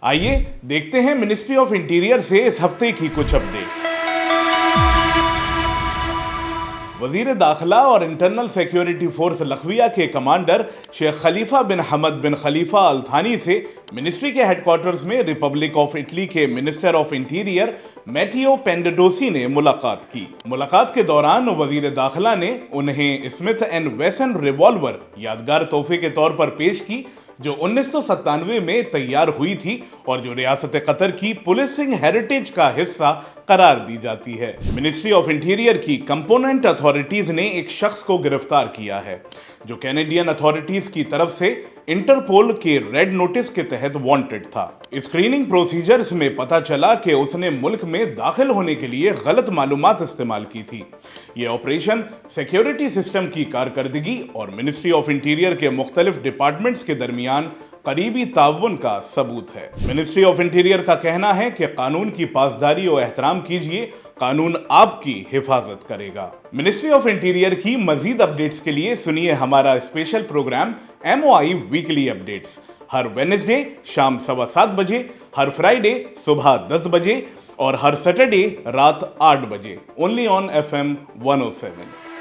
आइए देखते हैं मिनिस्ट्री ऑफ इंटीरियर से इस हफ्ते की कुछ अपडेट्स। वजीर दाखिला और इंटरनल सिक्योरिटी फोर्स लखविया के कमांडर शेख खलीफा बिन हमद बिन खलीफा अल थानी से मिनिस्ट्री के हेडक्वार्टर्स में रिपब्लिक ऑफ इटली के मिनिस्टर ऑफ इंटीरियर मैटियो पेंडोसी ने मुलाकात की। मुलाकात के दौरान वजीर दाखिला ने उन्हें स्मिथ एंड वेसन रिवॉल्वर यादगार तोहफे के तौर पर पेश की, जो 1997 में तैयार हुई थी और जो रियासत कतर की पुलिसिंग हेरिटेज का हिस्सा करार दी जाती है। मिनिस्ट्री ऑफ इंटीरियर की कंपोनेंट अथॉरिटीज ने एक शख्स को गिरफ्तार किया है जो कैनेडियन अथॉरिटीज की तरफ से इंटरपोल के रेड नोटिस के तहत वांटेड था। स्क्रीनिंग प्रोसीजर्स में पता चला कि उसने मुल्क में दाखिल होने के लिए गलत मालूमात इस्तेमाल की थी। यह ऑपरेशन सिक्योरिटी सिस्टम की कारकर्दगी और मिनिस्ट्री ऑफ इंटीरियर के मुख्तलिफ डिपार्टमेंट्स के दरमियान करीबी ताउन का सबूत है। मिनिस्ट्री ऑफ इंटीरियर का कहना है कि कानून की पासदारी और एहतराम कीजिए, कानून आपकी हिफाजत करेगा। मिनिस्ट्री ऑफ इंटीरियर की मजीद अपडेट्स के लिए सुनिए हमारा special programme MOI weekly updates हर वेडनेसडे शाम 7:15 बजे, हर फ्राइडे सुबह 10 बजे और हर सैटरडे रात 8 बजे, ओनली ऑन FM 107।